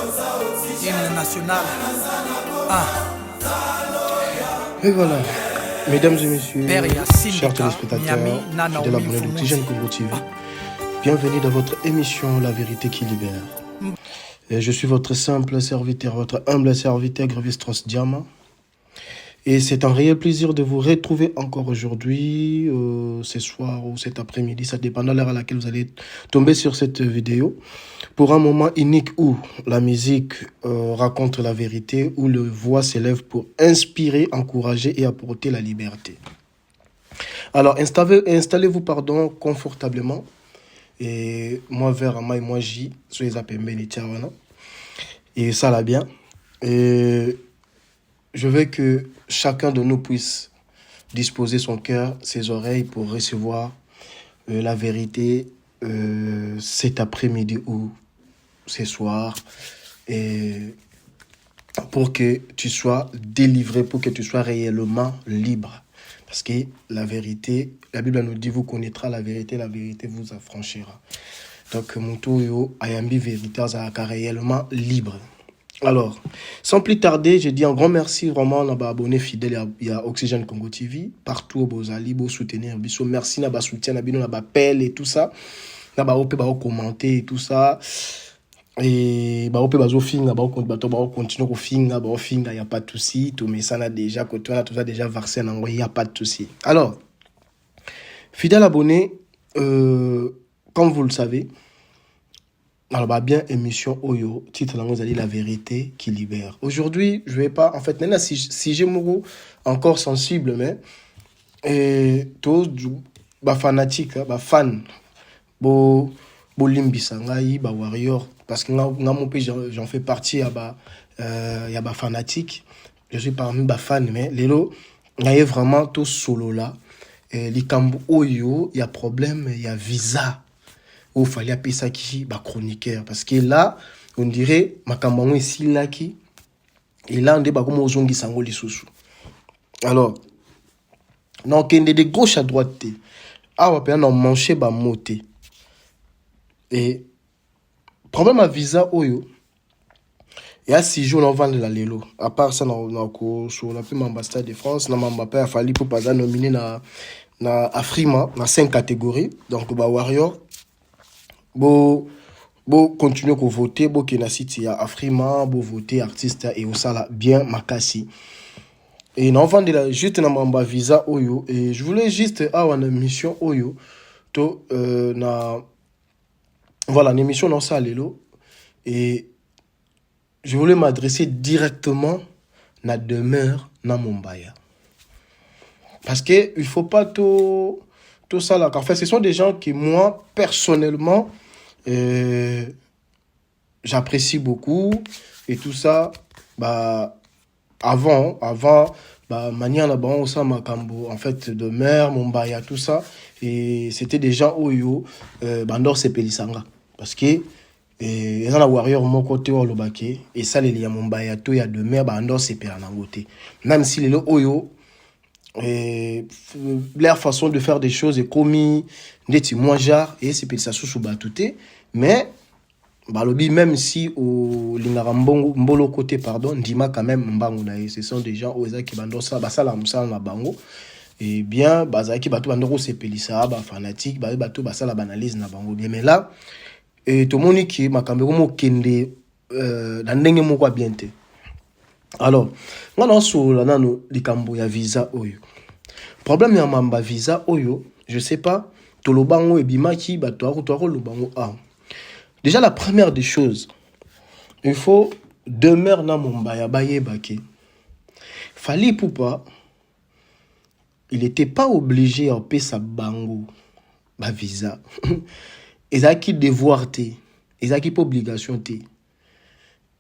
Hymne national. Ah. Et voilà, mesdames et messieurs, Père Yassine chers Dika, téléspectateurs, Miami, Nana, fidèles Omi, abonnés Fumusi. d'Oxygène Congo TV, bienvenue dans votre émission La Vérité qui Libère. Et je suis votre simple serviteur, votre humble serviteur, Grévis Diamant. Et c'est un réel plaisir de vous retrouver encore aujourd'hui, ce soir ou cet après-midi, ça dépend de l'heure à laquelle vous allez tomber sur cette vidéo, pour un moment unique où la musique raconte la vérité, où le voix s'élève pour inspirer, encourager et apporter la liberté. Alors, installez-vous confortablement. Et moi, vers Amai, moi, J, sur les appels Benitiawana. Et ça là bien. Et je veux que chacun de nous puisse disposer son cœur, ses oreilles pour recevoir la vérité cet après-midi ou ce soir. Et pour que tu sois délivré, pour que tu sois réellement libre. Parce que la vérité, la Bible nous dit, vous connaîtrez la vérité vous affranchira. Donc, mon tour, ayambi vérité, ça réellement libre. Alors, sans plus tarder, je dis un grand merci vraiment à abonnés fidèles à Oxygène Congo TV, partout où vous allez, vous soutenir, merci à soutien, à appel et tout ça, à commenter et tout ça. Et bah on peut finir continuer au finir il y a pas de souci tout mais ça n'a déjà côté tout ça déjà versé en il y a pas de souci. Alors fidèles abonnés, comme vous le savez, alors bah bien émission Oyo titre là vous allez la vérité qui libère. Aujourd'hui je vais pas en fait même si j'ai mon encore sensible mais tous bah fanatique bah fan bo limbisa ngai ba warrior parce que dans mon pays j'en fais partie y a ba fanatique, je suis parmi ba fan mais lelo ngai vraiment tout solo là likambo oyo il y a problème, il y a visa où fallait appeler ça qui ba chroniqueur parce que là on dirait makambo ici là qui et là on dit ba comme ozongi sango lisusu. Alors non kende de gauche à droite ah va on mancher ba moté. Et problème à visa oyo il y a 6 jours on vend de la lelo à part ça sur la plus ambassade de France na Mbappé a fallu pour pas nominer na Afrima na 5 catégories donc ba warrior bo continuer ko voter bo kena site ya Afrima bo voter artiste et au sala bien makasi et on vend de la juste na mamba visa oyo et je voulais juste avoir une mission oyo to na voilà, une émission dans ça, Lélo. Et je voulais m'adresser directement à la demeure dans Mumbaya. Parce qu'il ne faut pas tout ça là. En fait, ce sont des gens que moi, personnellement, j'apprécie beaucoup. Et tout ça, bah, avant, bah, manière là-bas, on s'en makambo, en fait, demeure, Mumbaya, tout ça. Et c'était des gens oyo, bandor sepelisanga. Parce que ils ont la warrior mon côté au lobake et ça les liens Mumbaya to ya demeure bandor sepelanangote. Même si les oyo leur façon de faire des choses est commis des moins jar et c'est ça sous batouté mais balobi même si au lingarambongo mbolo côté pardon ndima quand même mbango na ce sont des gens oza qui bandor ça basala musala na bango. Et bien, bazaki bato bandoro sepelisa ba fanatique ba bato basala banalise na bango bien mais là et to moni ki makambe ko mo kende na ndenge moko bien te. Alors, ngana so la nano likambo ya visa oyo. Problème ya mamba visa oyo, je sais pas to lobango e bimaki bato to lobango a. Déjà la première des choses, il faut demeure na Mumbaya baye baki. Fali poupa il n'était pas obligé à payer sa bango, ba visa. Ils ont qui devoir té, ils ont qui obligation té.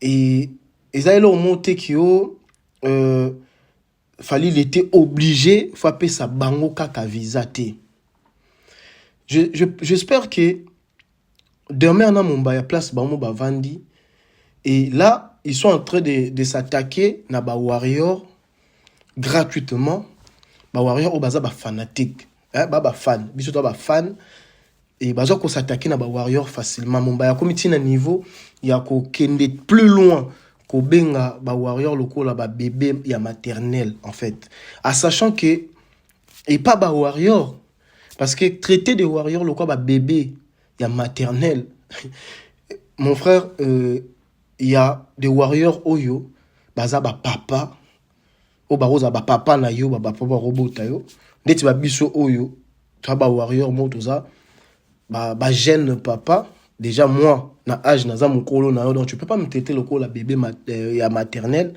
Et ils ont leur monté qui fallait il était obligé à payer sa bango kaka visa té. J'espère que demain na Mumbaya place bango ba vandi et là ils sont en train de s'attaquer na ba warrior gratuitement. Ba warrior au baza ba fanatique ba fan biso to ba fan et bazo ko s'attaquer na ba warrior facilement Mumbaya comme tina niveau ya ko kende plus loin ko benga ba warrior lokola ba bébé ya maternel en fait, à sachant que et pas ba warrior parce que traiter de warrior lokola ba bébé ya maternel mon frère il y a des warriors oyo baza ba papa o baroza ba papa na yo ba papa robota yo ndeti ba biso oyo to ba warrior motoza ba jeune papa. Déjà moi na âge naza mukolo na yo, donc tu peux pas me traiter lokola bébé ya maternel,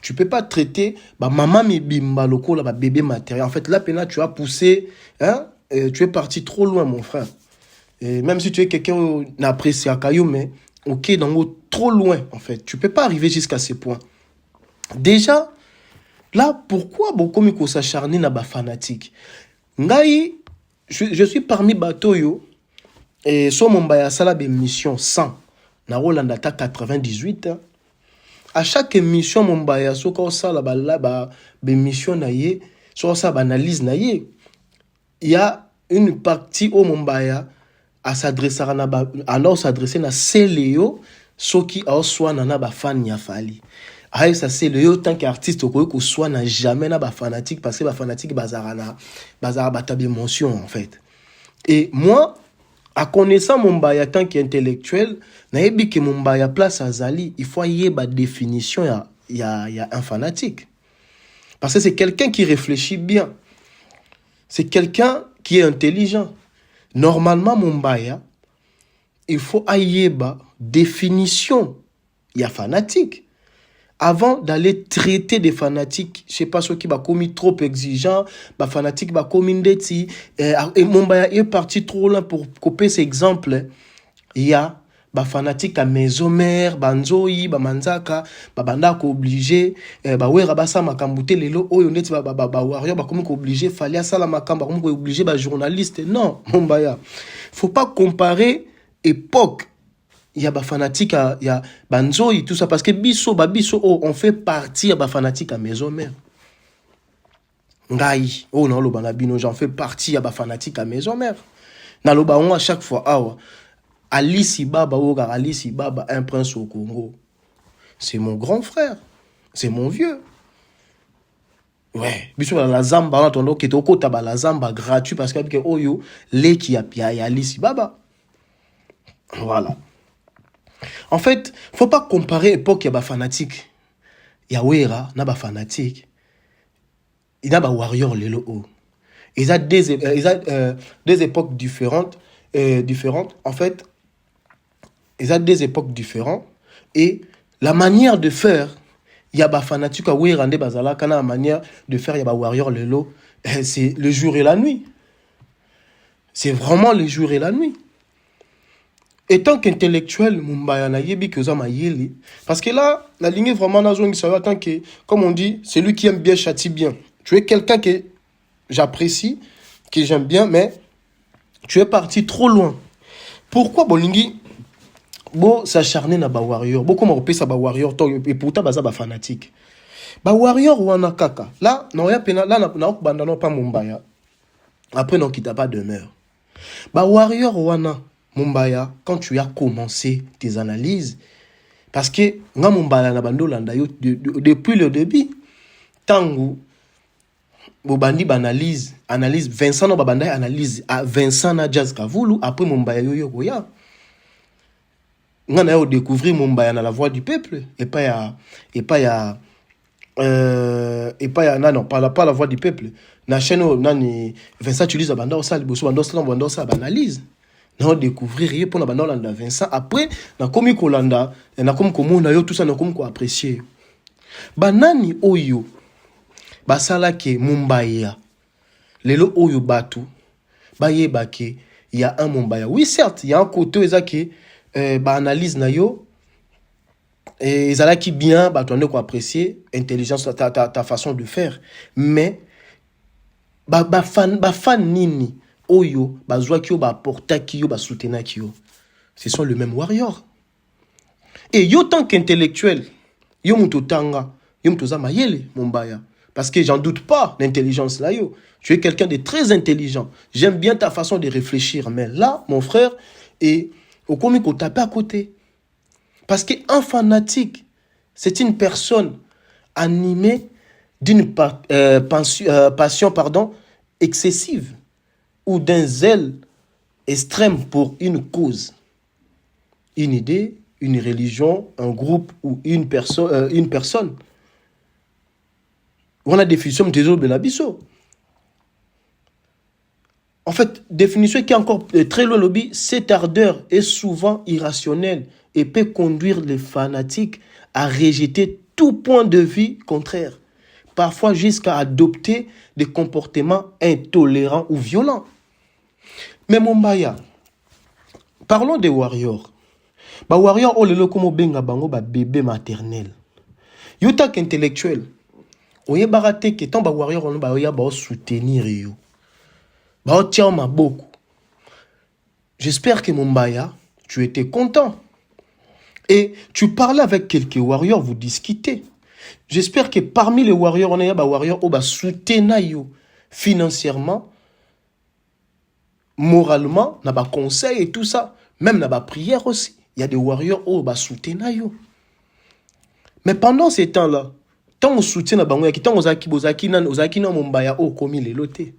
tu peux pas traiter ba maman mibimba lokola ba bébé maternel. En fait là pena tu as poussé hein, tu es parti trop loin mon frère. Et même si tu es quelqu'un n'apprécie akayo mais OK donc trop loin en fait, tu peux pas arriver jusqu'à ce point. Déjà là pourquoi beaucoup mi ko s'acharner na ba fanatique. Ngai je suis parmi batoyo. Et so Mumbaya sala be mission 100 na Rolanda ta 98 à chaque émission Mumbaya so ko sala ba be mission na ye so ça ba analyse na ye, il y a une partie au Mumbaya à s'adresser na ba alors s'adresser na Célio soki a soit na ba fan ya fali aïe ça c'est le tant qu'artiste ko soit na jamais na ba fanatique parce que ba fanatique bazara batabe mention en fait. Et moi à connaissant Mumbaya tant qu'intellectuel, naebi que Mumbaya place à Zali, il faut y avoir définition y a un fanatique. Parce que c'est quelqu'un qui réfléchit bien. C'est quelqu'un qui est intelligent. Normalement Mumbaya, il faut y avoir définition y a fanatique. Avant d'aller traiter des fanatiques, je sais pas ceux qui va commis trop exigeant, bah fanatique va commis ndeti et Mumbaya est parti trop loin pour copier ces exemples. Il y a bah fanatique à Mesomer, banzoi, bah manzaka, bah bandako obligé, bah wera basa makambute lelo oyo ndeti bah warrior bah comme obligé fallait ça la makamba comme obligé bah journaliste. Non, Mumbaya. Faut pas comparer époque. Il y a des fanatiques, il y a Banzoi, tout ça, parce que biso, on fait partie de fanatiques à maison mère. Ngai, oh non, j'en fais partie de fanatiques à maison mère. Dans le baon à chaque fois, Alice Baba, Alice Baba, un prince au Congo. C'est mon grand frère, c'est mon vieux. Ouais, biso la zamba, on entend que toko taba la zamba gratuit parce que oyo, les qui a Alice Baba. Voilà. En fait, faut pas comparer époque ya ba fanatique. Ya wera na ba fanatique. Il y a ba warrior lelo o. Ils ont des époques différentes en fait. Ils ont des époques différentes et la manière de faire il y a ba fanatique à wera nde bazala kana la manière de faire il y a ba warrior lelo c'est le jour et la nuit. C'est vraiment le jour et la nuit. Et tant qu'intellectuel, Mumbaya na yebi que zama yeli. Parce que là, la ligne est vraiment dans une histoire, tant que, comme on dit, celui qui aime bien châtie bien. Tu es quelqu'un que j'apprécie, que j'aime bien, mais tu es parti trop loin. Pourquoi Bolingi, bon, s'acharner na ba warrior, beaucoup m'ont repéré ça ba warrior, et pourtant baza ba fanatique. Ba warrior wana kaka. Là, non ya pena, là na bandano pas Mumbaya. Après non quitte pas demeure. Ba warrior wana Mumbaya, quand tu as commencé tes analyses, parce que nga Mumbaya na bando landa yo depuis le début, tangu bobandi analyse Vincent no babanda analyse à Vincent na Jazz Kavulu après Mumbaya yo koya. Nga na yo découvrir Mumbaya na la voix du peuple et pas ya non pas la voix du peuple. Na chaîne nani Vincent tu lis banda au sal boso banda ça analyse. Na découvrir pour na banda landa Vincent après na komi kolanda na komi komona yo tout ça na komi ko apprécier. Banani oyo basala ke Mumbaya lelo oyo batu bayeba ke il y a un Mumbaya. Oui certes, il y a un côté ezaki analyse na yo et ezalaki bien batu ande ko apprécier intelligence ta façon de faire, mais ba fan nini oyo bazwa ki yo ba porta ki yo ba soutenir ki yo, ce sont le même warrior. Et yo tant qu'intellectuel yo muto tanga yo muto za mayele Mumbaya Parce que j'en doute pas, l'intelligence là, yo. Tu es quelqu'un de très intelligent. J'aime bien ta façon de réfléchir. Mais là, mon frère, et au comique, on tape à côté. Parce qu'un fanatique, c'est une personne animée d'une passion excessive ou d'un zèle extrême pour une cause, une idée, une religion, un groupe ou une personne. On a définition de Benabiso. En fait, définition qui est encore très loin lobby, cette ardeur est souvent irrationnelle et peut conduire les fanatiques à rejeter tout point de vue contraire, parfois jusqu'à adopter des comportements intolérants ou violents. Mais Mombaya, parlons des warriors. Ba warriors, on le comme benga bango ba bébé maternel. Yotak intellectuel. Oye barate que tant ba warrior on ba oya ba soutenir yo. Ba tiens ma beaucoup. J'espère que Mombaya, tu étais content. Et tu parlais avec quelques warriors, vous discutez. J'espère que parmi les warriors, on a des warriors qui soutiennent financièrement, moralement, on a des conseils et tout ça. Même dans la prière aussi. Il y a des warriors qui soutiennent. Mais pendant ces temps-là, tant on soutient tant on zaki na Mombaya comme les lotés.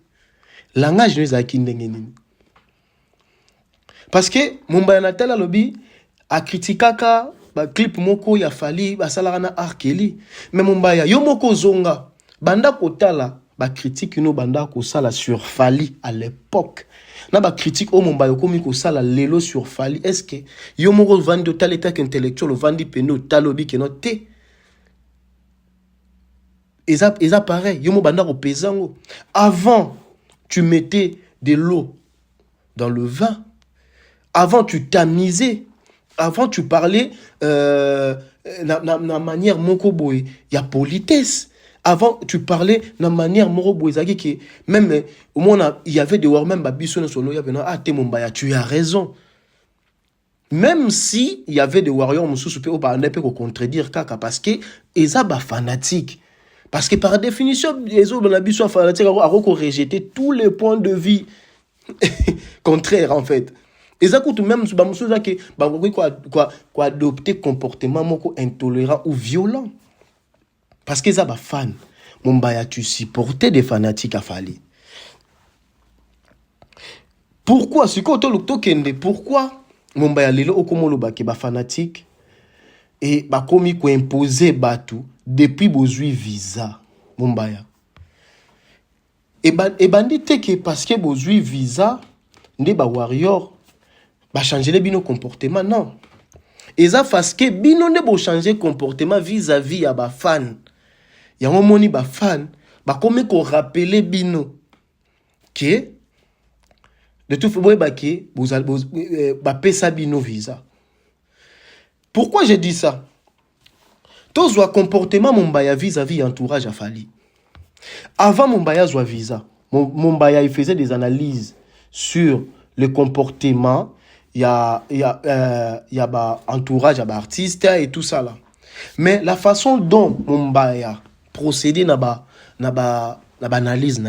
Langage nous zaki ndengeni. Parce que Mombaya Natala lobby a critiqué ba clip moko ya Fali ba salarana arkeli mais Mombaya yo moko zonga banda kotala ba critique no banda ko sala sur Fali à l'époque na ba critique au Mombaya komi ko sala lelo sur Fali est-ce que yo moko vandi tal état intellectuel vandi peno talobi que no te eza pareil yo mo banda ko pesango avant tu mettais de l'eau dans le vin. Avant, tu tamisais. Avant, tu parlais na manière mokoboy. Il y a politesse. Avant, tu parlais na manière mokoboy. Que même au moins, il y avait des warriors, même Babiso solo, il y avait ah t'es Mombaya, tu as raison. Même si il y avait des warriors, on ne peut contredire kaka parce que ils sont fanatiques. Parce que par définition, les autres Babiso fanatiques ont rejeté tous les points de vue contraires en fait. Et ça coûte même quoi adopter comportement intolérant ou violent. Parce que ça va fan. Mombaya, tu supportais des fanatiques à Fali. Pourquoi pourquoi Mombaya lelo okomoloba ke ba fanatique et ba komi ko imposer batu depuis bozui visa Mombaya. Et bandite que parce que bozui visa nde ba warrior ba changer les bino comportement non. Et ça parce que bino ne bo changer comportement vis-à-vis à ba fan. Ya moni ba fan ba comme ko rappeler bino que de tout faut ba que ba pesa bino visa. Pourquoi j'ai dit ça? Tous wa comportement Mombaya vis-à-vis entourage à Fali. Avant Mombaya zwa visa, Mombaya il faisait des analyses sur le comportement. Il y a entourage, il y a artiste et tout ça là. Mais la façon dont Mombaya procédait dans l'analyse,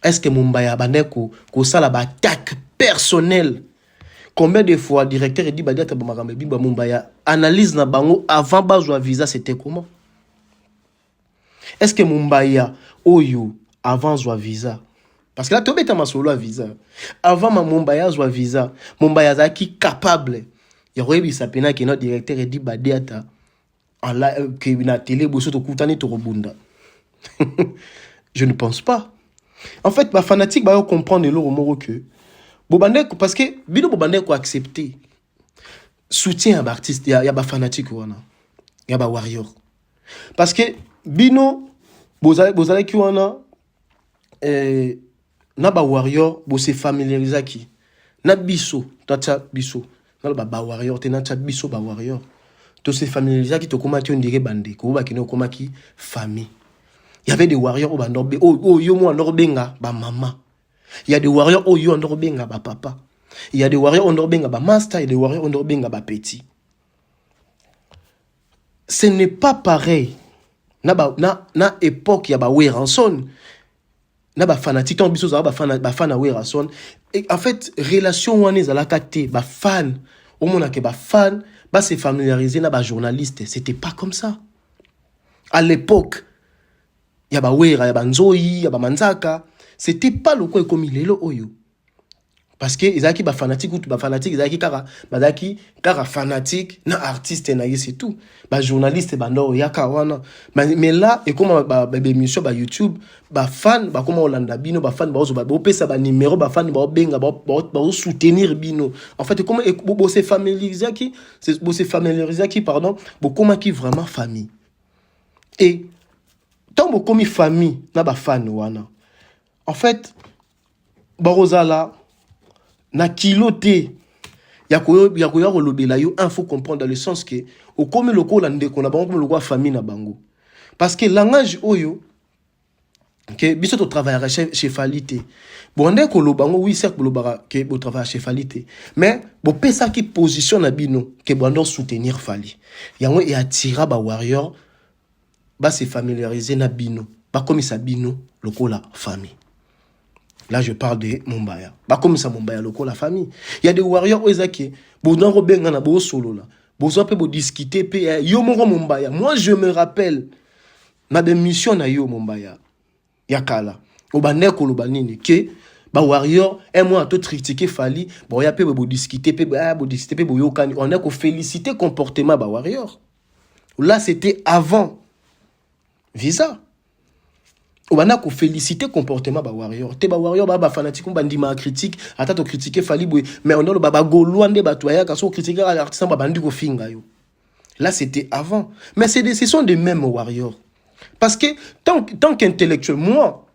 est-ce que Mombaya ko ça la attaque personnelle? Combien de fois le directeur dit Mombaya analyse na bango avant bazwa visa c'était comment? Est-ce que Mombaya oyo avant zwa visa? Parce que là, tu as solo à visa. Avant ma Mombaya zwa visa, Mombaya zaki capable. Il y a eu sa pena qui notre directeur et dit badiata en la que na télé bosso to kutani to robunda. Je ne pense pas. En fait, ma fanatique va comprendre le mot que Bobande parce que bino Bobande ko accepter soutien à artiste, il y a ba fanatique wana. Il y a ba warrior. Parce que bino bozale ki wana na ba warrior bo se familiariser ki na biso tacha biso na ba warrior te na chat biso ba warrior to se familiariser ki to koma ti on dirait bande ko ba ki no koma ki famille. Il y avait des warriors au bandorbe yo mo ndorbenga ba maman. Il y a des warriors au yo ndorbenga ba papa. Il y a des warriors ndorbenga ba master et des warriors ndorbenga ba petit. Ce n'est pas pareil. na époque ya ba Weranson na ba fanatique tant biso za ba fan na Weranson. Et en fait relation wana ezalaka te ba fan au mona ke ba fan ba se familiariser na ba journaliste, c'était pas comme ça à l'époque. Ya ba Wera ya ba Nzoyi ya ba Manzaka, c'était pas le quoi comme lelo oyo. Parce que ezaki ba fanatique ou ba fanatique ezaki kara fanatique na artiste na ye c'est tout. Ba journaliste ba ndo yaka wana. Mais là et comme ba émission ba YouTube, ba fan ba comme Olanda bino ba fan ba ozo ba pesa ba numéro ba fan ba benga ba soutenir bino. En fait comment bo se familiariser qui pardon, bo comment qui vraiment famille. Et tant bo comme famille na ba fan wana. En fait Barozala na kiloté ya koya kolobela yo info comprendre dans le sens que au comme le ko la ndeko na bango comme le ko famille na bango parce que langage oyo que biso to travailler chez Falité bon ndeko lo bango oui certes lo bara que bo travailler chez Falité mais bo pesa qui position na bino que bando soutenir Fali yango et attira ba warrior ba se familiariser na bino ba comme ça bino le ko la famille. Là, je parle de Mumbaya. Pas comme ça, Mumbaya, la famille. Il y a des warriors, Ezaki. Bon, Robin, on a beau solo là. Bon, on peut discuter. Yo, mon Mumbaya. Moi, je me rappelle. Na des missions na yo, Mumbaya. Yakala. Obaneko, l'obanini. Que, ba warrior, un mois, tout critiquer Fali. Bon, y a peu, bo discuter, bo yokani. On a qu'au féliciter comportement, ba warrior. Là, c'était avant. Visa. Obana ko féliciter comportement ba warrior te ba warrior ba fanatique ba ndima critique ata to critiquer Fali boy mais on a le baba goluande ba toya ka so critiquer l'artiste ba bandi ko finga yo. Là c'était avant mais ce sont des mêmes warriors parce que tant qu'intellectuel moi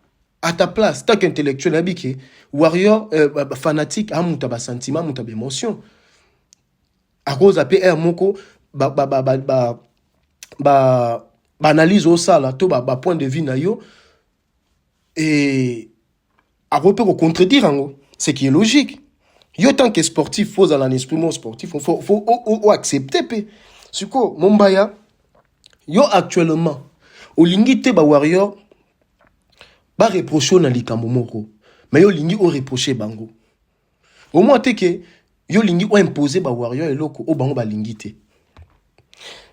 à ta place tant qu'intellectuel habité warrior fanatique a muta ba sentiment muta ba émotion à cause de PR moko ba analyse au ça là to ba point de vue na yo. Et à repérer contredire ce qui est logique. Yo tant que sportif, faut dans l'esprit sportif, faut accepter. Suko Mumbaya, yo actuellement au lingite ba warrior ba reprocher na likambo moko. Mais yo lingi o reprocher bango. Au moins te que yo lingi o imposer ba warrior et loko o bango ba lingite.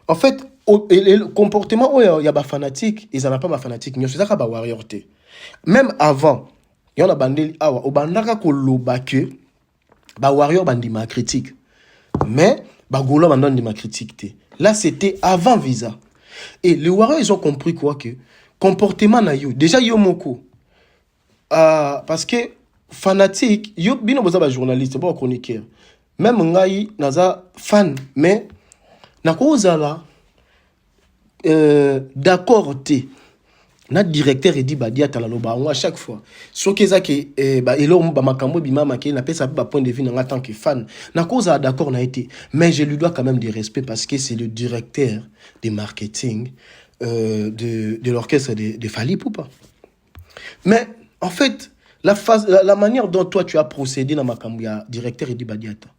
En fait, le comportement où il y a ba fanatique, ils en a pas ba fanatique, mais c'est ça ba warrior te. Même avant, il y a bandeli awa au bandaka ko loba que ba warrior bandima critique. Mais ba golo bandima critique te. Là c'était avant Visa. Et les warriors ils ont compris quoi que comportement na yo déjà yo moko parce que fanatique yo bino boza ba journaliste ba chroniqueur. Même ngai naza fan mais na koza là d'accord te. Notre directeur dit badia talaloba à chaque fois ce que ça que elo ba makambo bimama ke na pesa ba point de vue en tant que fan na cause d'accord na été mais je lui dois quand même du respect parce que c'est le directeur de marketing de l'orchestre de Fally Ipupa. Mais en fait la manière dont toi tu as procédé dans makambo ya directeur dit badiata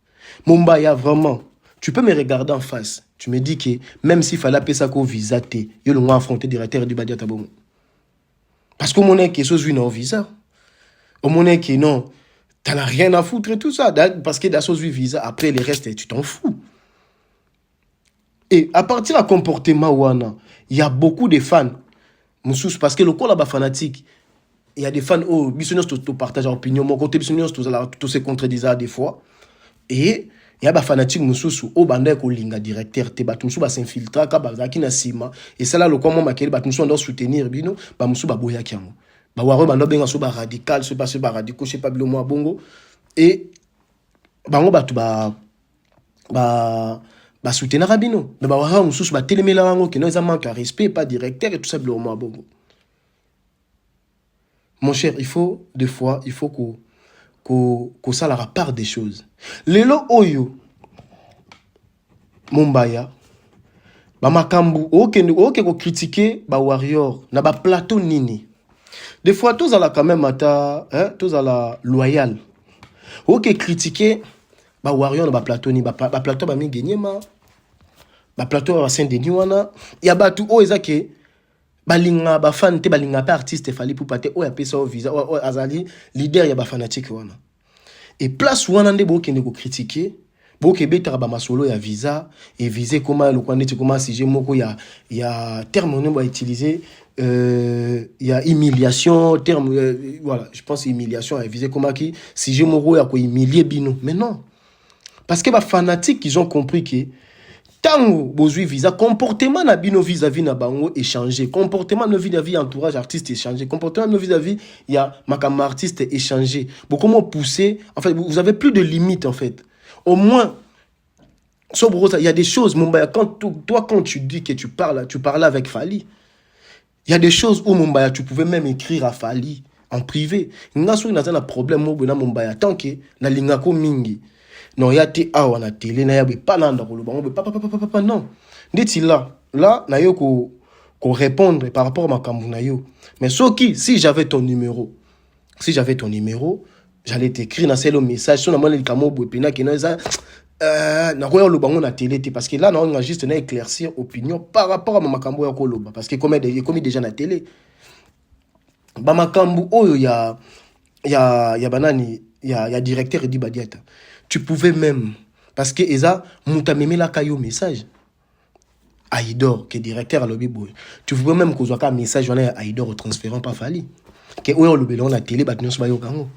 Mumbaya vraiment tu peux me regarder en face tu me dis que même s'il fallait pesa ko visa te yo le affronter directeur du badiata bon. Parce qu'au moment que chose vient au visa, au moment que non, t'en as rien à foutre et tout ça. Parce que dans chose visa, après les restes, tu t'en fous. Et à partir du comportement wana, il y a beaucoup de fans. Parce que le corps là-bas fanatique, il y a des fans oh, bisognos to partage opinion, mon côté bisognos to se contredisent des fois. Et il y a des fanatiques mususu au banda ko linga directeur te batumsu ba s'infiltra ka bazaki na sima et ça là le comment makeli batumsu doit soutenir bino ba musu ba boya kiango ba waro banda benga so ba radical se passer ba radical je sais pas bilo mo bongo et bango batu ba soutenir bino mais ba waro mususu ba telemela bango que non ils manquent respect pas directeur et tout ça bilo mo bongo. Mon cher, il faut des fois il faut que ça la part des choses. Lelo oyo Mumbaya ba makambu oke ko critiquer ba warrior na ba plateau nini. Des fois tous à la quand même ata tous à la loyal. Oke critiquer ba warrior na ba plateau ni ba plateau ba mi gagner ma ba plateau ba Saint-Denis wana ya ba tout o ezake balinga ba fan te balinga pa artiste fali pour pate o ya pesa o visa o azali leader ya ba fanatique wana. Et place wana nde bo kende ko critiquer bo ke betara ba masolo ya visa et viser comment le kwande comment si j'ai moko ya terme on va utiliser ya humiliation terme voilà, je pense humiliation et viser comment qui si j'ai moko ya ko humilier bino. Mais non. Parce que ba fanatique ils ont compris que tango bozui visa comportement na bino vis-à-vis na bango échanger comportement na vis-à-vis entourage artiste échanger comportement na vis-à-vis il y a makama artiste échanger beaucoup comment pousser en fait vous avez plus de limites en fait au moins il y a des choses Mumbaya quand toi quand tu dis que tu parles avec Fally il y a des choses où Mumbaya tu pouvais même écrire à Fally en privé ngaso ina na problème mo bona Mumbaya tant que na lingako mingi. Non, il y a des gens na télé, na yabe pas nanda koloba, papa non. Ndeti là, na yo ko répondre par rapport à ma kambu na yo. Mais si j'avais ton numéro, j'allais t'écrire na selo message sur na mona likamo bopena ke na za na koyo lo bango na télé parce que là na on juste na éclaircir opinion par rapport à ma kambu ya koloba parce que comme déjà na télé. Ba makambu oyo ya banani ya directeur Edi Badiata. Tu pouvais même, parce que Eza, moutameme la kayo message. Aïdor, qui est directeur à l'Obi Boy. Tu pouvais même qu'on soit un message, on a Aïdor transférant pas Fally. Que on le bélon la télé, battement sur Bayo Kango.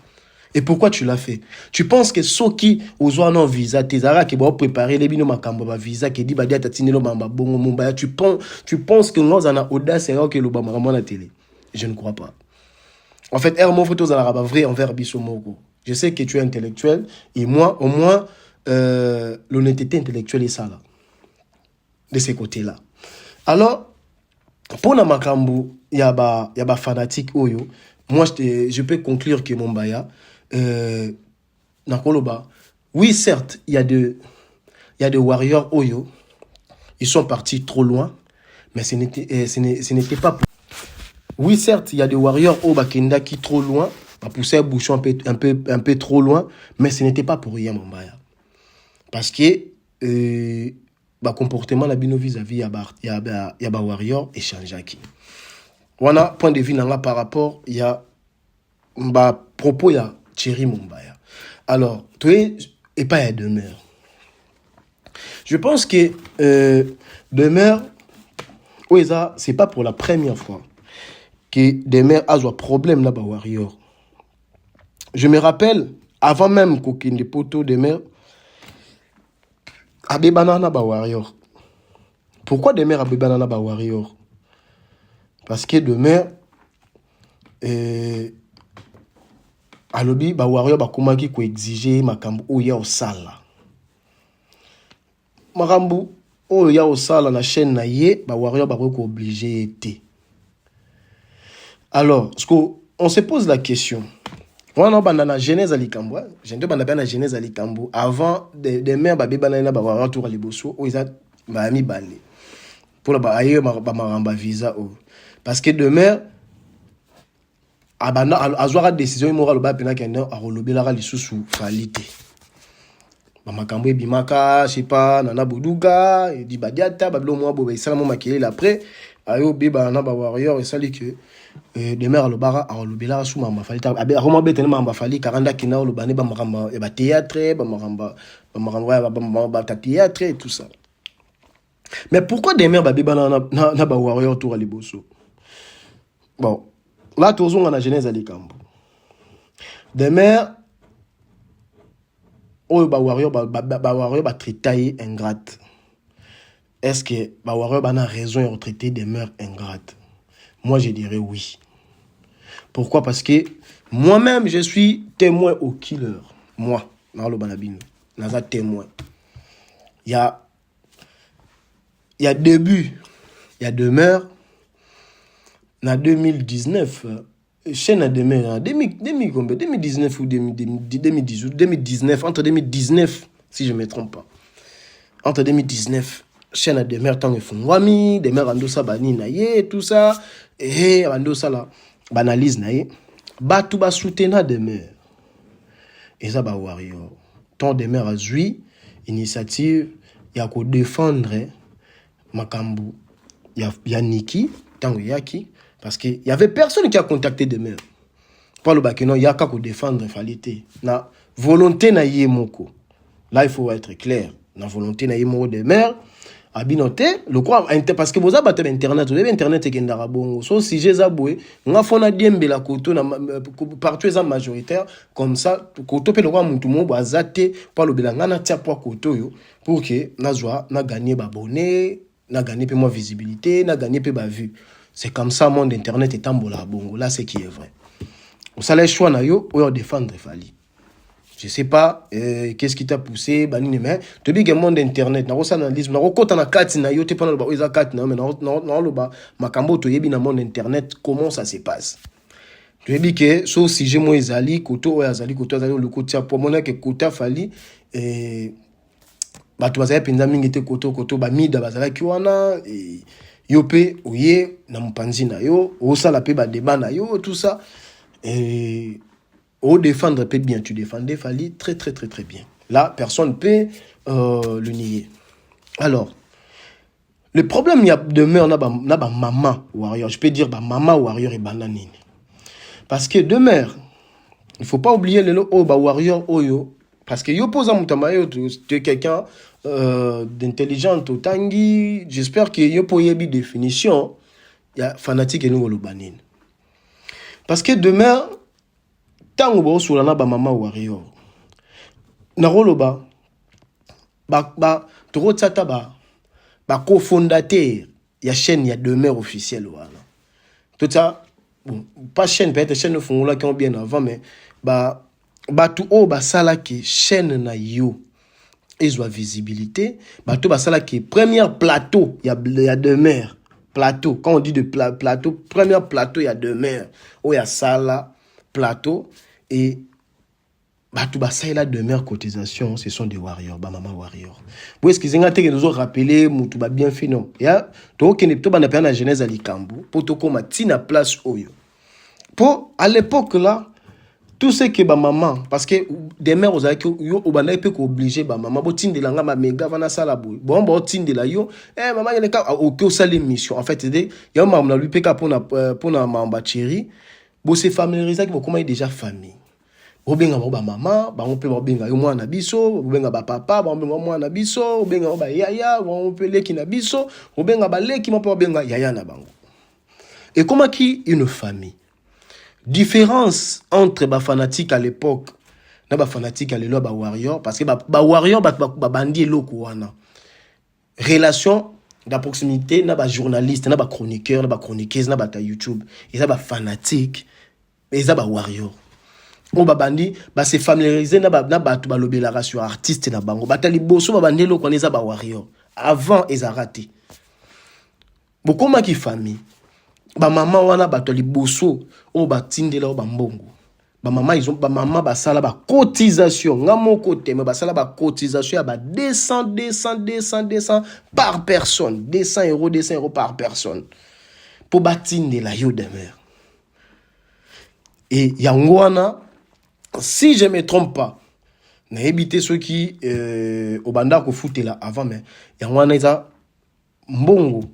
Et pourquoi tu l'as fait? Tu penses que ceux qui osent un visa, tes aras qui vont préparer les bino makambo, visa, qui dit badia tatine mamba bongo mumbaya, tu penses que nous en a audace et que le bama la télé. Je ne crois pas. En fait, mon photo dans la vrai envers Bissomoko. Je sais que tu es intellectuel et moi, au moins, l'honnêteté intellectuelle est ça là. De ces côtés-là. Alors, pour la makambu, il y a ba fanatique oyo. Moi, je peux conclure que Mumbaya, nakoloba, oui, certes, il y a des warriors oyo. Ils sont partis trop loin, mais ce n'était pas pour... Oui, certes, il y a des warriors au Bakenda qui trop loin, a poussé un bouchon un peu trop loin, mais ce n'était pas pour rien, Mumbaya. Parce que comportement la bino vis-à-vis y a warrior et changeaki. Voilà point de vue là par rapport il y a propos il y a Thierry Mumbaya. Alors, tu es et pas à demeure. Je pense que demeure Oeza, c'est pas pour la première fois que demeure a un problème là-bas warrior. Je me rappelle, avant même qu'aucun des poteaux de mer, Abe Banana ba warrior. Pourquoi de mer Abe Banana ba warrior? Parce que de mer, alobi ba warrior ba komaki ko exiger makambu oya o sala. Makambu oya o sala na chaîne na ye ba warrior ba ko obligé été. Alors, on se pose la question. On a la genèse à l'Ikambo. J'ai dit la genèse à l'Ikambo. Avant, des mères, babi banana, ba retour à l'Ibosso, où ils ont mis balé. Pour la ailleurs, ma visa. Parce que demain, à la décision morale, ba pena kenda a relobé la rali sous qualité. Makambo bimaka, je sais pas, nana boudouga, di badiata, bablo moi bobe salamo makele après, ayo biba na ba warrior et sali que de mer le bara a le bela sous mamba fali ta abe roma betene mamba fali 40 kina le bane ba maramba e ba théâtre ba maramba ba théâtre et tout ça. Mais pourquoi des mères ba biba na ba warrior tour à liboso? Bon, là toujours on a genèse à l'Ikambo. Des mères oh ba warrior ba traiter ingrate. Est-ce que ba warrior ba na raison de traiter des mères ingrates? Moi, je dirais oui. Pourquoi? Parce que moi-même, je suis témoin au killer. Moi, Marlo Banabino, Naza témoin. Il y a début, il y a demeure, en 2019, chaîne à demeure, en 2019 ou 2018, 2019, entre 2019, si je ne me trompe pas. Entre 2019, chaîne à demeure, tant que Fungwami, demeure Andosa Bani Naye, tout ça. Et Andosa la banalise Naye. Batu ba soutena demeure. Et ça, ba warrior. Tant demeure a zui, initiative, il y a qu'à défendre Makambu. y a Niki, Tango Yaki, parce qu'il y avait personne qui a contacté de mère. Pas le bac, non, il y a qu'à défendre, il fallait. Na volonté na yemoko. Là, il faut être clair. La volonté na yemoko de mère. Abinote, le quoi, parce que vous avez internet, vous avez internet qui est bon. So, si j'ai zaboué, on a fait diembe la koto, partout les majoritaire, comme ça, koto pe le quoi, tout le monde va zater, par le bilan, on a tia pour koto yo, pour que, na joie, na gagné abonné, na gagné peu moins visibilité, na gagné peu vue. C'est comme ça, monde internet est en bola bongo. Là, c'est qui est vrai. Vous savez, choix na yo, ou on défendre, fali. Je sais pas qu'est-ce qui t'a poussé banini mais tu dis que monde internet na rosa analyse na rokota na kati na yo te pendant le ba oza kati na mais na lo ba makambo to yebi na monde internet comment ça se passe. Tu dis que so si j'ai moi ezali koto azali le kotia pour mona que kota fali ba tu bazaya penza mingi te koto ba mida bazala ki wana yo pe oye na mpanzi na yo osala pe ba débat na yo tout ça au défendre peut bien, tu défendais Fali très très très très bien. Là, personne ne peut le nier. Alors, le problème il y a demeure na ba maman warrior. Je peux dire ba maman warrior et bananine. Parce que demeure, il faut pas oublier le ba warrior oyo parce que yo posa mutama yo tu es quelqu'un d'intelligent au tangi, j'espère que yo pour yebi définition, il y a fanatique et nous le banine. Parce que demeure tango bo sulana ba mama warrior na roloba ba toro tsata ba cofondateur ya chaîne ya demeure officielle wala tout ça bon pas chaîne peut-être chaîne fongola qui ont bien avant mais ba tout o ba sala ki chaîne na yo ezwa visibilité ba to ba sala ki première plateau ya demeure plateau quand on dit de plateau première plateau ya demeure o ya sala plateau. Et tout ça là demeure cotisation, ce sont des warriors, maman warrior. Vous est-ce qu'ils ont été nous ont rappelé tout va bien fait non. Ya to que ne to ba na pena Genèse ali Kambu pour to koma tina place oyo. Pour à l'époque là tout ce que maman parce que des mères aux aki yo obana peut obligé maman bo tindela nga ma mega vana sala boy. Bon bo tindela yo maman il est au sale mission en fait il y a maman lui peka pour na mamba chéri. Bo se familiariser avec comment est déjà famille. Obenga ba maman, ba on peut obenga yo mwana biso, obenga ba papa, ba obenga mwana biso, obenga ba yaya, on peut leki na biso, obenga ba leki mo peut obenga yaya na bango. Et comment qui une famille? Différence entre ba fanatique à l'époque na ba fanatique à l'élo ba warrior parce que ba warrior ba bandi loko wana. Relation de proximité na ba journaliste na ba chroniqueur na ba chroniqueuse na ba ta YouTube et ça ba fanatique et ça ba warrior on ba bandi ba se familiariser na ba tu ba lobela sur artiste na bango ba tali boso ba bandi lo connaisa ba warrior avant ils a raté beaucoup ma ki famille ba maman wana ba tali boso on ba tindela ba mbongo ba maman ils ont ba maman ba sala ba cotisation nga mon côté mais ba sala ba cotisation ba 200 par personne 200 euros par personne pour batinde la yo demeure et yangwana si je me trompe pas na éviter ceux qui au banda ko fouté là avant mais yangwana isa mbongo